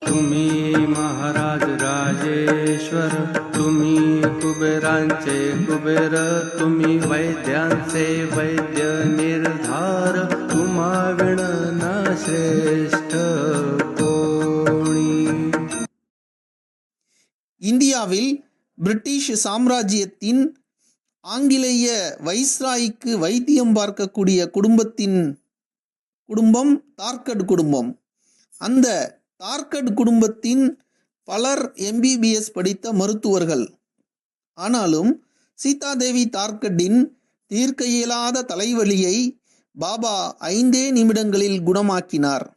तुम्ही महाराज राजेश्वर, तुम्ही कुबेरांचे कुबेर, तुम्ही वैद्यांचे वैद्य निर्धार, तुम्हा विण न श्रेष्ठ कोणी. இந்தியாவில் பிரிட்டிஷ் சாம்ராஜ்யத்தின் ஆங்கிலேய வைஸ்ராய்க்கு வைத்தியம் பார்க்கக்கூடிய குடும்பம் தார்கட் குடும்பம். அந்த தார்கட் குடும்பத்தின் பலர் MBBS படித்த மருத்துவர்கள். ஆனாலும் சீதாதேவி தார்கட்டின் தீர்க்க இயலாத தலைவலியை பாபா 5 நிமிடங்களில் குணமாக்கினார்.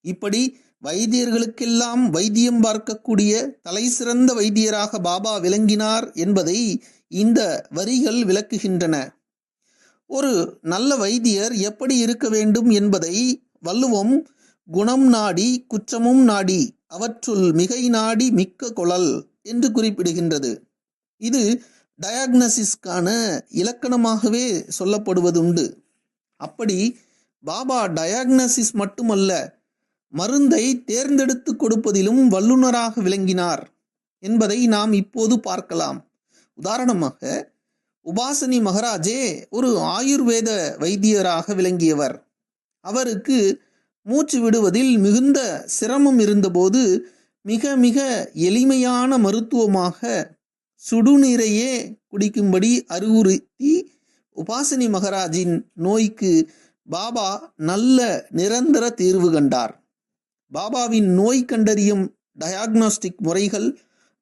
இப்படி வைத்தியர்களுக்கெல்லாம் வைத்தியம் பார்க்கக்கூடிய தலை சிறந்த வைத்தியராக பாபா விளங்கினார் என்பதை இந்த வரிகள் விளக்குகின்றன. ஒரு நல்ல வைத்தியர் எப்படி இருக்க வேண்டும் என்பதை வள்ளுவம் குணம் நாடி குற்றமும் நாடி அவற்றுள் மிகை நாடி மிக்க கொளல் என்று குறிப்பிடுகின்றது. இது டயாக்னசிஸ்கான இலக்கணமாகவே சொல்லப்படுவதுண்டு. அப்படி பாபா டயாக்னசிஸ் மட்டுமல்ல, மருந்தை தேர்ந்தெடுத்து கொடுப்பதிலும் வல்லுநராக விளங்கினார் என்பதை நாம் இப்போது பார்க்கலாம். உதாரணமாக, உபாசனி மகராஜே ஒரு ஆயுர்வேத வைத்தியராக விளங்கியவர். அவருக்கு மூச்சு விடுவதில் மிகுந்த சிரமம் இருந்தபோது மிக மிக எளிமையான மருத்துவமாக சுடுநீரையே குடிக்கும்படி அறிவுறுத்தி உபாசனி மகராஜின் நோய்க்கு பாபா நல்ல நிரந்தர தீர்வு கண்டார். பாபாவின் நோய் கண்டறியும் டயாக்னாஸ்டிக் முறைகள்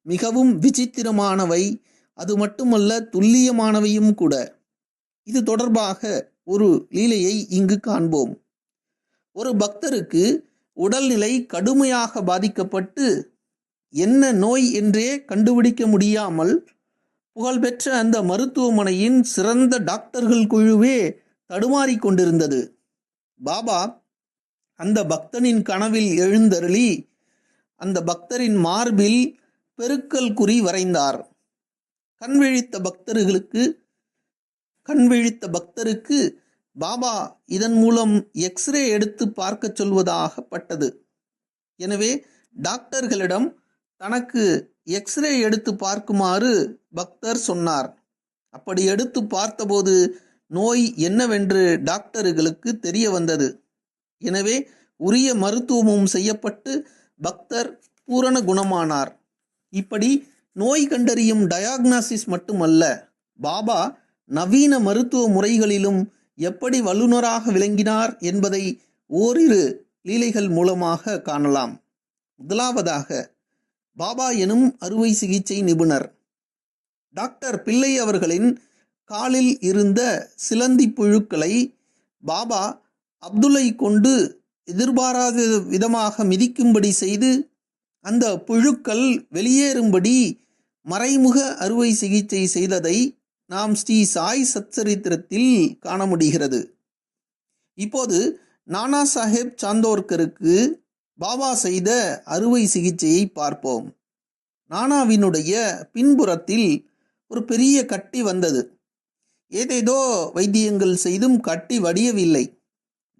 மிகவும் விசித்திரமானவை, அது மட்டுமல்ல துல்லியமானவையும் கூட. இது தொடர்பாக ஒரு லீலையை இங்கு காண்போம். ஒரு பக்தருக்கு உடல்நிலை கடுமையாக பாதிக்கப்பட்டு என்ன நோய் என்றே கண்டுபிடிக்க முடியாமல் புகழ்பெற்ற அந்த மருத்துவமனையின் சிறந்த டாக்டர்கள் குழுவே தடுமாறிக் கொண்டிருந்தது. பாபா அந்த பக்தனின் கனவில் எழுந்தருளி அந்த பக்தரின் மார்பில் பெருக்கல் குறி வரைந்தார். கண்விழித்த பக்தருக்கு பாபா இதன் மூலம் எக்ஸ்ரே எடுத்து பார்க்க சொல்வதாகப்பட்டது. எனவே டாக்டர்களிடம் தனக்கு எக்ஸ்ரே எடுத்து பார்க்குமாறு பக்தர் சொன்னார். அப்படி எடுத்து பார்த்தபோது நோய் என்னவென்று டாக்டர்களுக்கு தெரிய வந்தது. எனவே உரிய மருத்துவமும் செய்யப்பட்டு பக்தர் பூரண குணமானார். இப்படி நோய் கண்டறியும் டயாக்னாசிஸ் மட்டுமல்ல, பாபா நவீன மருத்துவ முறைகளிலும் எப்படி வல்லுநராக விளங்கினார் என்பதை ஓரிரு லீலைகள் மூலமாக காணலாம். முதலாவதாக, பாபா எனும் அறுவை சிகிச்சை நிபுணர் டாக்டர் பிள்ளை அவர்களின் காலில் இருந்த சிலந்தி புழுக்களை பாபா அப்துல்லை கொண்டு எதிர்பாராத விதமாக மிதிக்கும்படி செய்து அந்த புழுக்கள் வெளியேறும்படி மறைமுக அறுவை சிகிச்சை செய்ததை நாம் ஸ்ரீ சாய் சச்சரித்திரத்தில் காண முடிகிறது. இப்போது நானா சாஹேப் சாந்தோர்கருக்கு பாபா செய்த அறுவை சிகிச்சையை பார்ப்போம். நானாவினுடைய பின்புறத்தில் ஒரு பெரிய கட்டி வந்தது. ஏதேதோ வைத்தியங்கள் செய்தும் கட்டி வடியவில்லை.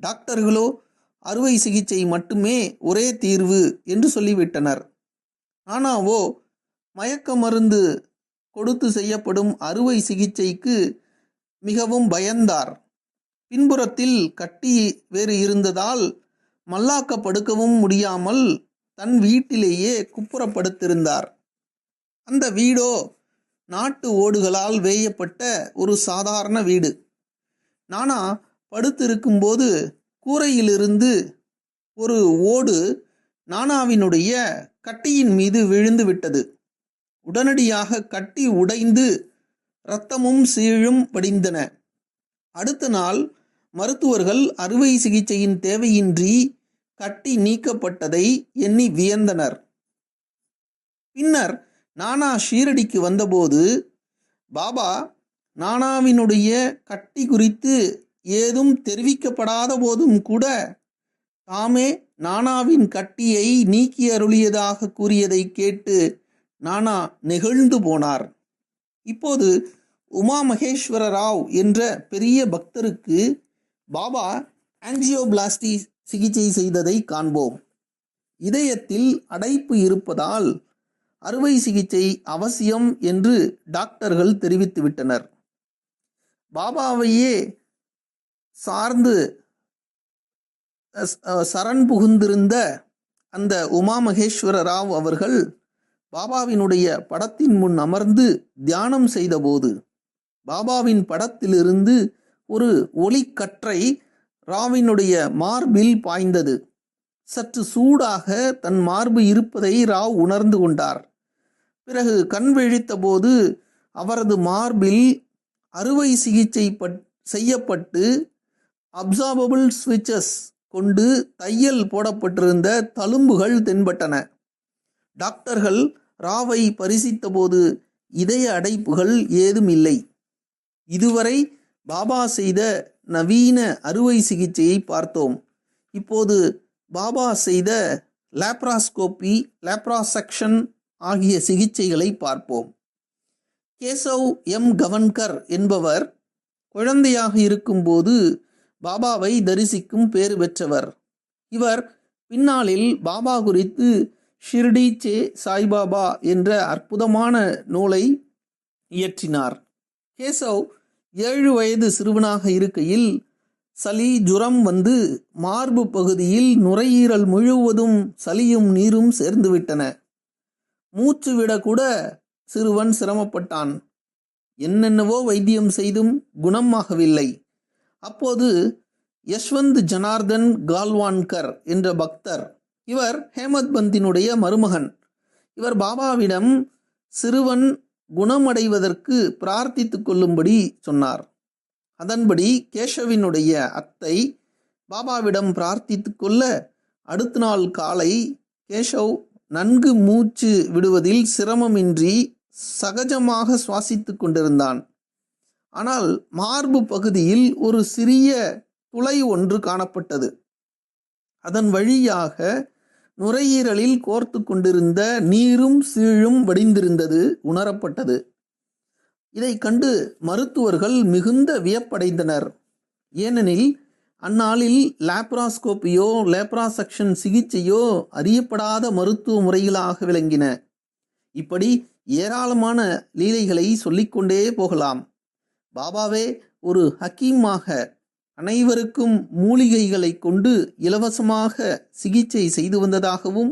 டாக்டர்களோ அறுவை சிகிச்சை மட்டுமே ஒரே தீர்வு என்று சொல்லிவிட்டனர். நானாவோ மயக்க மருந்து கொடுத்து செய்யப்படும் அறுவை சிகிச்சைக்கு மிகவும் பயந்தார். பின்புறத்தில் கட்டி வேறு இருந்ததால் மல்லாக்க படுக்கவும் முடியாமல் தன் வீட்டிலேயே குப்புறப்படுத்திருந்தார். அந்த வீடோ நாட்டு ஓடுகளால் வேயப்பட்ட ஒரு சாதாரண வீடு. நானா படுத்திருக்கும்போது கூரையிலிருந்து ஒரு ஓடு நானாவினுடைய கட்டியின் மீது விழுந்து விட்டது. உடனடியாக கட்டி உடைந்து இரத்தமும் சீழும் வடிந்தன. அடுத்த நாள் மருத்துவர்கள் அறுவை சிகிச்சையின் தேவையின்றி கட்டி நீக்கப்பட்டதை எண்ணி வியந்தனர். பின்னர் நானா ஷீரடிக்கு வந்தபோது பாபா நானாவினுடைய கட்டி குறித்து ஏதும் தெரிவிக்கப்படாத போதும் கூட தாமே நானாவின் கட்டியை நீக்கி அருளியதாக கூறியதை கேட்டு நானா நெகிழ்ந்து போனார். இப்போது உமா மகேஸ்வர ராவ் என்ற பெரிய பக்தருக்கு பாபா ஆஞ்சியோபிளாஸ்டி சிகிச்சை செய்ததை காண்போம். இதயத்தில் அடைப்பு இருப்பதால் அறுவை சிகிச்சை அவசியம் என்று டாக்டர்கள் தெரிவித்துவிட்டனர். பாபாவையே சார்ந்து சரண் புகுந்திருந்த அந்த உமா மகேஸ்வர ராவ் அவர்கள் பாபாவினுடைய படத்தின் முன் அமர்ந்து தியானம் செய்தபோது பாபாவின் படத்திலிருந்து ஒரு ஒளிக்கற்றை ராவினுடைய மார்பில் பாய்ந்தது. சற்று சூடாக தன் மார்பு இருப்பதை ராவ் உணர்ந்து கொண்டார். பிறகு கண் விழித்தபோது அவரது மார்பில் அறுவை சிகிச்சை செய்யப்பட்டு அப்சார்பபிள் ஸ்விட்சஸ் கொண்டு தையல் போடப்பட்டிருந்த தழும்புகள் தென்பட்டன. டாக்டர்கள் ராவை பரிசித்தபோது இதய அடைப்புகள் ஏதும் இல்லை. இதுவரை பாபா செய்த நவீன அறுவை சிகிச்சையை பார்த்தோம். இப்போது பாபா செய்த லேப்ராஸ்கோபி, லேப்ராசெக்ஷன் ஆகிய சிகிச்சைகளை பார்ப்போம். கேசவ் எம் கவன்கர் என்பவர் குழந்தையாக இருக்கும்போது பாபாவை தரிசிக்கும் பேறு பெற்றவர். இவர் பின்னாளில் பாபா குறித்து ஷிர்டி சே சாய்பாபா என்ற அற்புதமான நூலை இயற்றினார். கேசவ் 7 வயது சிறுவனாக இருக்கையில் சளி ஜுரம் வந்து மார்பு பகுதியில் நுரையீரல் முழுவதும் சளியும் நீரும் சேர்ந்துவிட்டன. மூச்சு விடக்கூட சிறுவன் சிரமப்பட்டான். என்னென்னவோ வைத்தியம் செய்தும் குணமாகவில்லை. அப்போது யஷ்வந்த் ஜனார்தன் கால்வான்கர் என்ற பக்தர், இவர் ஹேமத் பந்தினுடைய மருமகன், இவர் பாபாவிடம் சிறுவன் குணமடைவதற்கு பிரார்த்தித்து கொள்ளும்படி சொன்னார். அதன்படி கேசவினுடைய அத்தை பாபாவிடம் பிரார்த்தித்து கொள்ள அடுத்த நாள் காலை கேசவ் நன்கு மூச்சு விடுவதில் சிரமமின்றி சகஜமாக சுவாசித்து கொண்டிருந்தான். ஆனால் மார்பு பகுதியில் ஒரு சிறிய துளை ஒன்று காணப்பட்டது. அதன் வழியாக நுரையீரலில் கோர்த்து கொண்டிருந்த நீரும் சீழும் வடிந்திருந்தது உணரப்பட்டது. இதை கண்டு மருத்துவர்கள் மிகுந்த வியப்படைந்தனர். ஏனெனில் அந்நாளில் லேப்ராஸ்கோப்பியோ லேப்ராசெக்ஷன் சிகிச்சையோ அறியப்படாத மருத்துவ முறைகளாக விளங்கின. இப்படி ஏராளமான லீலைகளை சொல்லிக்கொண்டே போகலாம். பாபாவே ஒரு ஹக்கீமாக அனைவருக்கும் மூலிகைகளை கொண்டு இலவசமாக சிகிச்சை செய்து வந்ததாகவும்,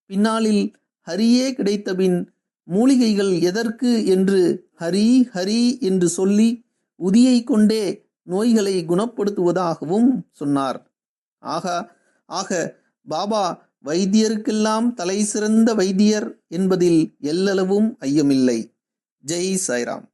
பின்னாளில் ஹரியே கிடைத்தபின் மூலிகைகள் எதற்கு என்று ஹரி ஹரி என்று சொல்லி உதியை கொண்டே நோய்களை குணப்படுத்துவதாகவும் சொன்னார். ஆக பாபா வைத்தியருக்கெல்லாம் தலை சிறந்த வைத்தியர் என்பதில் எல்லளவும் ஐயமில்லை. ஜெய் சாய்ராம்.